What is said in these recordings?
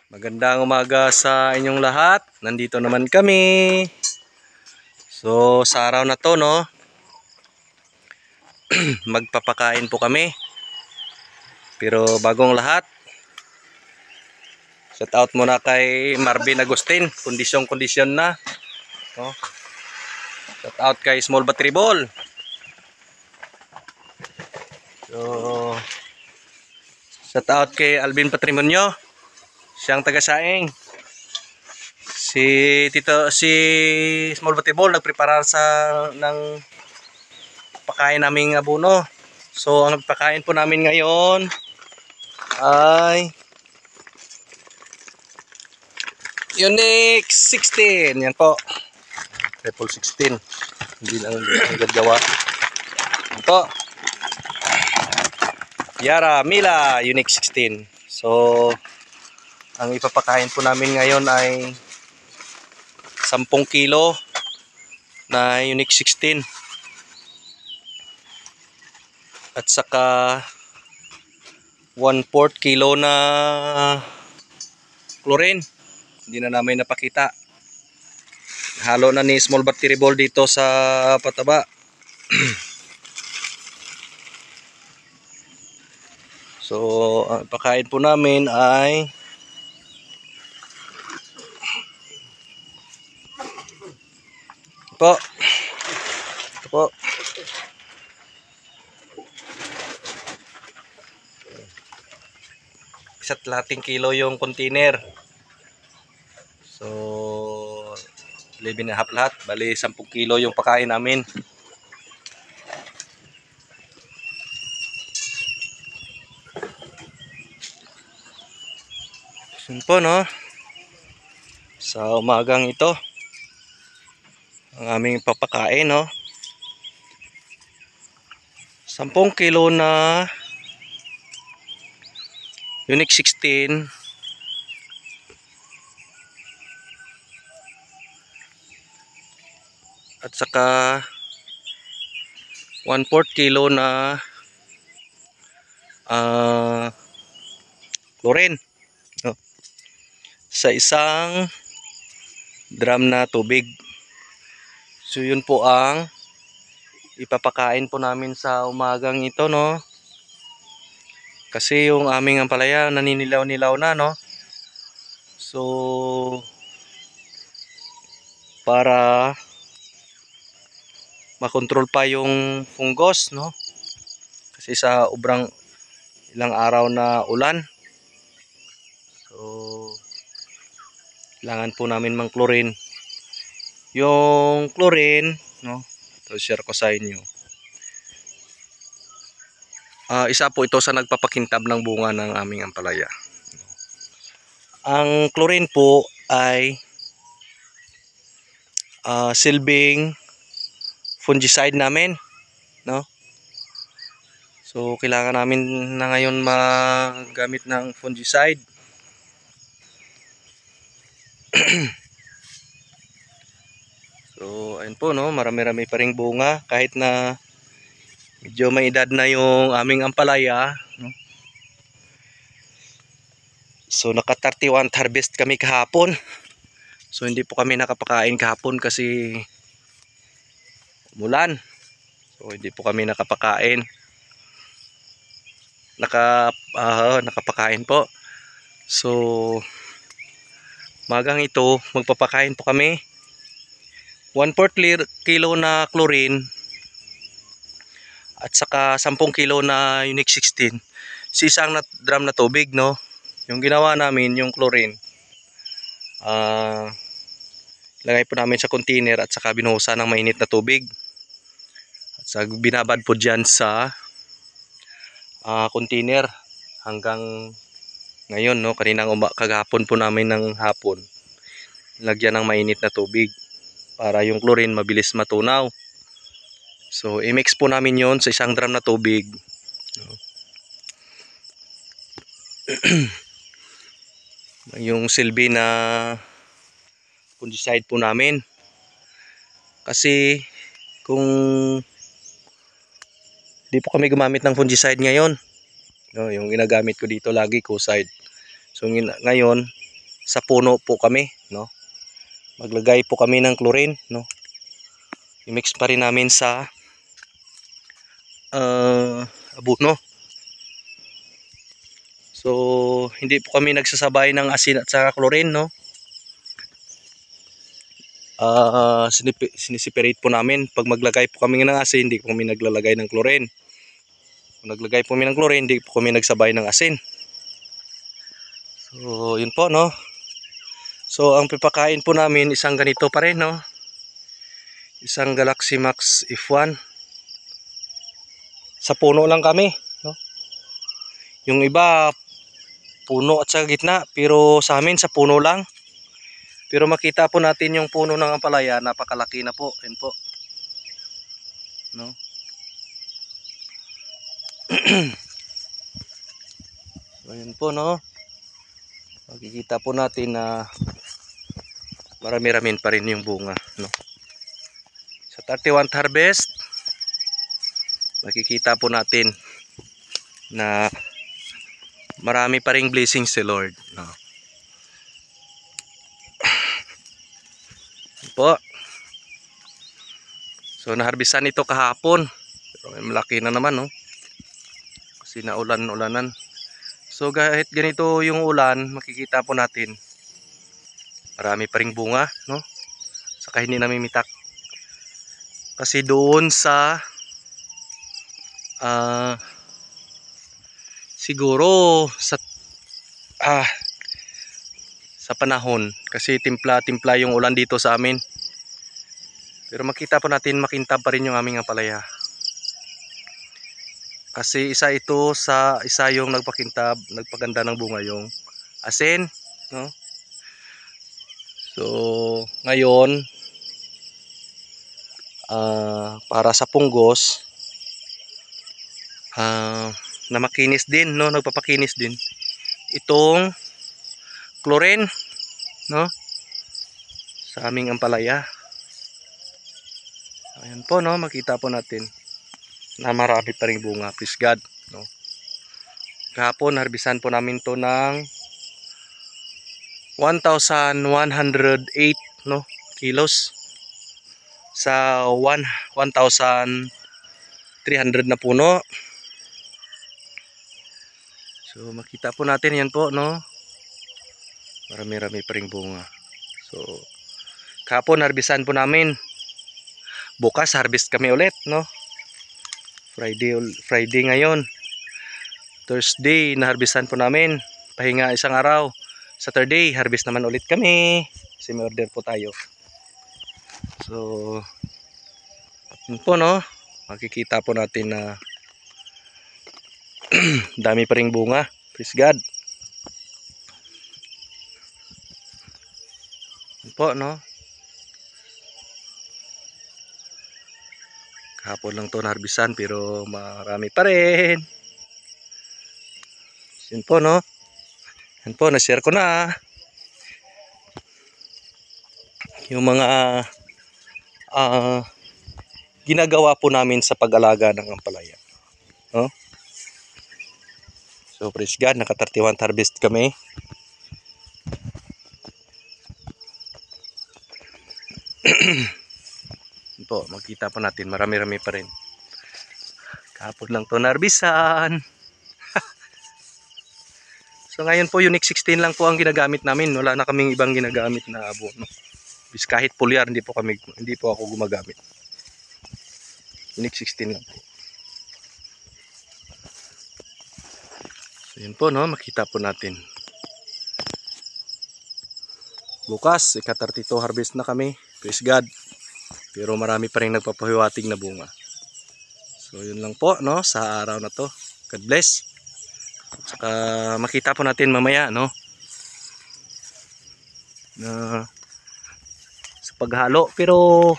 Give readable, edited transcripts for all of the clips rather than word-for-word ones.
Magandang umaga sa inyong lahat. Nandito naman kami. So sa araw na to, no, magpapakain po kami. Pero bagong lahat, shout out muna kay Marvin Agustin. Kondisyon na, no? Shout out kay Small Battery Ball. So shout out kay Alvin Patrimonio. Siyang taga-saing. Si Small Battery Ball nagprepara ng pakain naming abono. So ang pakain po namin ngayon ay Unique 16. Yan po. Triple 16. Hindi lang agad gawa. Ito. Yara Mila Unique 16. So ang ipapakain po namin ngayon ay 10 kilo na Unique 16. At saka 1/4 kilo na chlorine. Hindi na namin napakita. Halo na ni Small Battery Ball dito sa pataba. So ang pakain po namin ay ito po. Isa't lating kilo yung container. So 11.5 lahat. Bali 10 kilo yung pakain namin. Yun po, no, sa umagang ito ang aming papakain, no, 10 kilo na Unique 16 at saka 1/4 kilo na chlorine, no, sa isang drum na tubig. So yun po ang ipapakain po namin sa umagang ito, no, kasi yung aming ampalaya naninilaw-nilaw na, no. So para makontrol pa yung fungus, no, kasi sa ilang araw na ulan, so kailangan po namin mang chlorine. Yung chlorine, no, ito share ko sa inyo. Isa po ito sa nagpapakintab ng bunga ng aming ampalaya. Ang chlorine po ay silbing fungicide namin, no. So kailangan namin na ngayon magamit ng fungicide. So ayun po, no, marami-rami pa ring bunga kahit na medyo may edad na yung aming ampalaya, no? So naka 31 harvest kami kahapon. So hindi po kami nakapakain kahapon kasi umulan. So hindi po kami nakapakain. Nakapakain po. So magang ito magpapakain po kami 1/4 kilo na chlorine at saka 10 kilo na Unique 16 sa isang drum na tubig, no. Yung ginawa namin, yung chlorine, lagay po namin sa container at saka binuhusan ng mainit na tubig at saka binabad po dyan sa container hanggang ngayon, no. Kagahapon po namin ng hapon lagyan ng mainit na tubig para yung chlorine mabilis matunaw. So i-mix po namin yon sa isang drum na tubig, no. Yung silbi na fungicide po namin, kasi kung di po kami gumamit ng fungicide ngayon, no, yung ginagamit ko dito lagi Kucide. So ngayon sa puno po kami, no? Maglagay po kami ng chlorine, no? I-mix pa rin namin sa abono. So, hindi po kami nagsasabay ng asin at saka chlorine, no? Sinisiperate po namin. Pag maglagay po kami ng asin, hindi po kami naglalagay ng chlorine. Kung naglagay po kami ng chlorine, hindi po kami nagsabay ng asin. So, yun po, no? So, ang pipakain po namin, isang ganito pa rin, no? Isang Galaxy Max F1. Sa puno lang kami, no? Yung iba, puno at sa gitna, pero sa amin, sa puno lang. Pero makita po natin yung puno ng ampalaya, napakalaki na po. Yan po. No? So, yan po, no? Makikita po natin na marami-ramin pa rin yung bunga, no? Sa 31st harvest, makikita po natin na marami pa ring blessings si Lord, no? Po. So naharbisan ito kahapon. Pero malaki na naman, no? Kasi naulan-ulanan. So kahit ganito yung ulan, makikita po natin marami pa ring bunga, no? Saka hindi namimitak. Kasi doon sa siguro sa panahon, kasi timpla-timpla yung ulan dito sa amin. Pero makita po natin, makintab pa rin yung aming ampalaya. Kasi isa yung nagpakintab, nagpaganda ng bunga yung asin, no? So, ngayon para sa punggos, na makinis din, no? Nagpapakinis din itong chlorine, no? Sa aming ampalaya. Ayan po, no? Makita po natin na marami pa ring bunga. Please God, no? Kahapon harbisan po namin to ng 1,108, no, kilos sa 1,300 na puno. So makita po natin yan po, no? Marami-rami pa ring bunga. So kahapon harbisan po namin. Bukas harvest kami ulit, no? Friday ngayon. Thursday naharbisan po namin. Pahinga isang araw. Saturday harvest naman ulit kami. Kasi may order po tayo. So yun po, no? Makikita po natin na dami pa ring bunga. Praise God. Yun po, no? Kahapon lang to naharbisan pero marami pa rin. Yun po, no? Yun po, na-share ko na yung mga ginagawa po namin sa pag-alaga ng ampalaya, no? So praise God, naka 31 harvest kami. Po, makita po natin marami-rami pa rin. Kahapon lang to narbisan. So ngayon po Unique 16 lang po ang ginagamit namin. Wala na kaming ibang ginagamit na abono. Bis kahit foliar hindi po ako gumagamit. Unique 16 lang po. So yun po, no, makita po natin. Bukas ika-32 harvest na kami. Praise God. Pero marami pa rin nagpapahiwatig na bunga. So yun lang po, no, sa araw na to. God bless. Saka makita po natin mamaya, no, na sa paghalo. Pero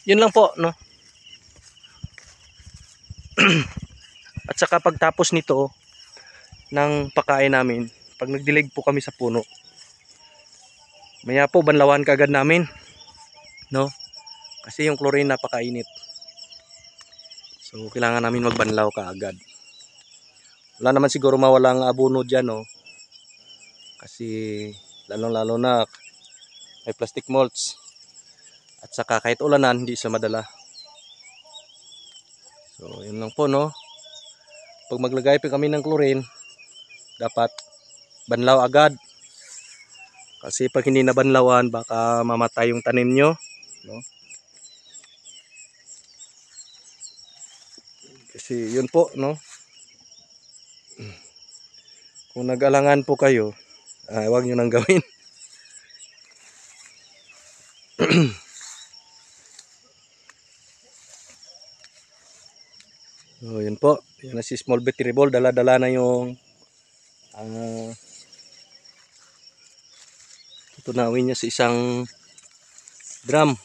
yun lang po, no. At saka pagtapos nito ng pakain namin, pag nagdilig po kami sa puno, maya po banlawan kaagad namin, no, kasi yung chlorine napakainit. So kailangan namin magbanlaw kaagad. Wala naman siguro mawalang abono dyan, no, Kasi lalong-lalo na may plastic mulch. At saka kahit ulanan, hindi siya madala. So, yun lang po, no. Pag maglagay pa kami ng chlorine, dapat banlaw agad. Kasi pag hindi nabanlawan, baka mamatay yung tanim nyo, no. Kasi yun po, no. Kung nag-alangan po kayo, huwag nyo nang gawin. So, yun po. Yan na si small vegetable. Dala-dala na yung tunawin niya sa isang drum.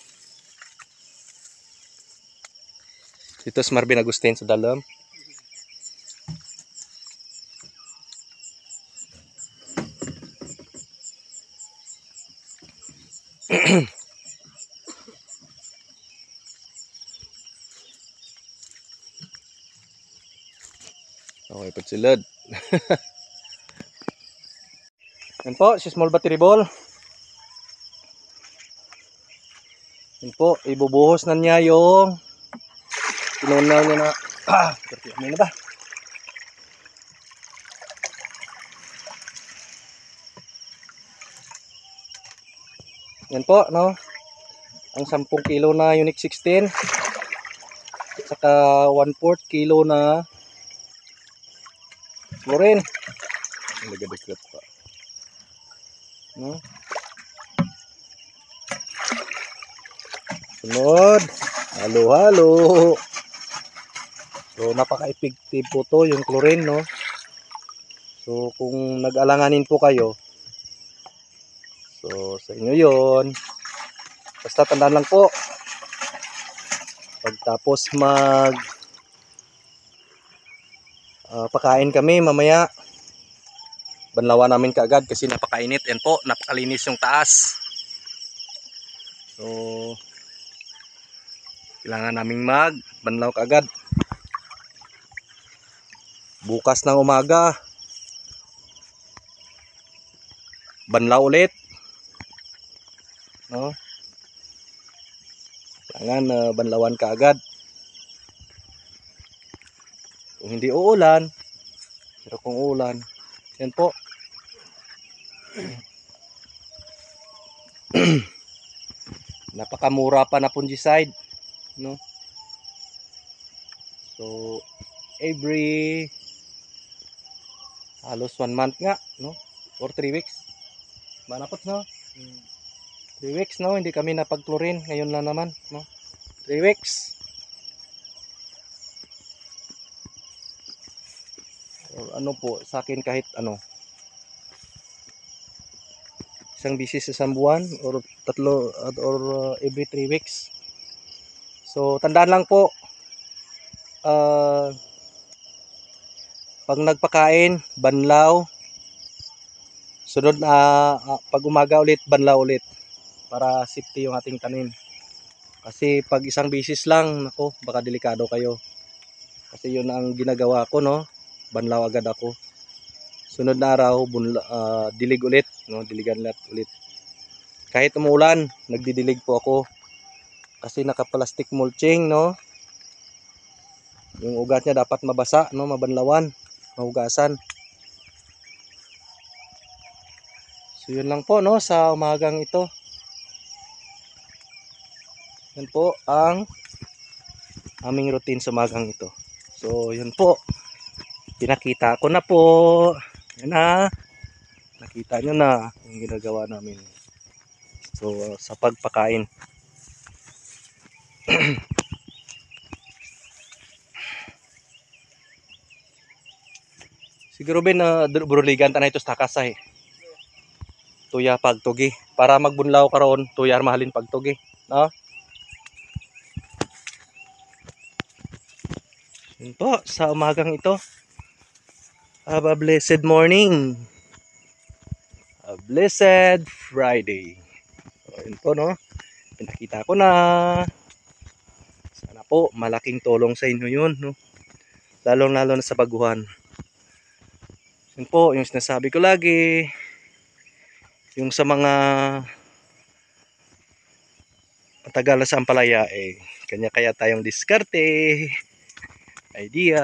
Ito si Marvin Agustin sa dalam. Okay, pagsilad. Yan po, si small battery ball. Yan po, ibubuhos na niya yung pinunaw niya na ano na ba? Yan po, no? Ang 10 kilo na Unique 16. At saka 1/4 kilo na chlorine. Nagdadiklat pa. No? Sunod. Halo-halo. So, napaka-effective po to yung chlorine, no? So, kung nag-alanganin po kayo, so, sa inyo yon. Basta tandaan lang po, pagtapos pakain kami mamaya, banlawan namin kaagad kasi napakainit. Yan po, napakalinis yung taas. So, kailangan naming banlaw kaagad. Bukas ng umaga, banlaw ulit. No? Kailangan banlawan kaagad. Kung hindi uulan, pero kung uulan, yan po. Napakamura pa na fungicide, no? So, every halos 1 month nga, no? Or 3 weeks. Manapot, no? 3 weeks, no? Hindi kami napag-chlorine. Ngayon lang naman, no? 3 weeks. Or ano po, sa akin kahit ano. Isang bisis sa isang buwan or tatlo or every 3 weeks. So, tandaan lang po, pag nagpakain, banlaw. Sunod na pag umaga ulit, banlaw ulit. Para safety yung ating tanim. Kasi pag isang bisis lang, nako, baka delikado kayo. Kasi yun ang ginagawa ko, no? Banlaw agad ako. Sunod na araw, dilig ulit, no? Diligan ulit. Kahit umuulan, nagdidilig po ako. Kasi naka-plastic mulching, no? Yung ugat niya dapat mabasa, no? Mabanlawan, mahugasan. So yun lang po, no? Sa umagang ito. Yan po ang aming routine sa umagang ito. So yun po. Pinakita ko na po. Yan na. Nakita nyo na yung ginagawa namin. So sa pagpakain. Siguro Ben buruligan ta na ito sa takasay. Tuya pagtugi. Para magbunlaw karon, tuya mahalin pagtugi. No? Yun po, sa umagang ito. Have a blessed morning. A blessed Friday. So, yun po, no? Pinakita ko na. Sana po, malaking tulong sa inyo yun, no? Lalong-lalo na sa baguhan. Yun po, yung sinasabi ko lagi. Yung sa mga matagal sa ampalaya kanya kaya tayong diskarte, idea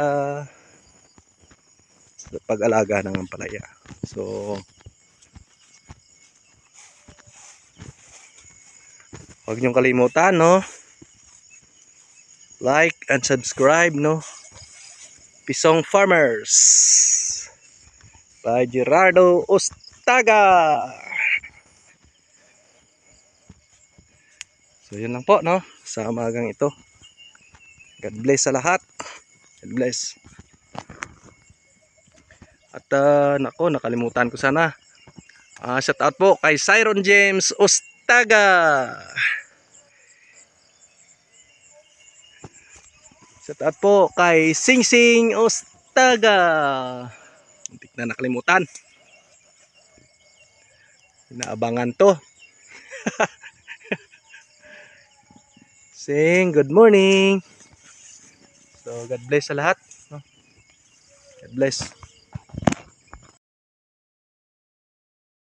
sa pag-alaga ng ampalaya. So huwag niyong kalimutan, no? Like and subscribe, no? Pisong Farmers by Gerardo Ostaga. So yun lang po, no? Sa umagang ito. God bless sa lahat. God bless. At nako, nakalimutan ko sana. Shout out po kay Siron James Ostaga. Shout out po kay Sing Sing Ostaga. Muntik na nakalimutan. Inaabangan to. Sing, good morning. So God bless sa lahat. God bless.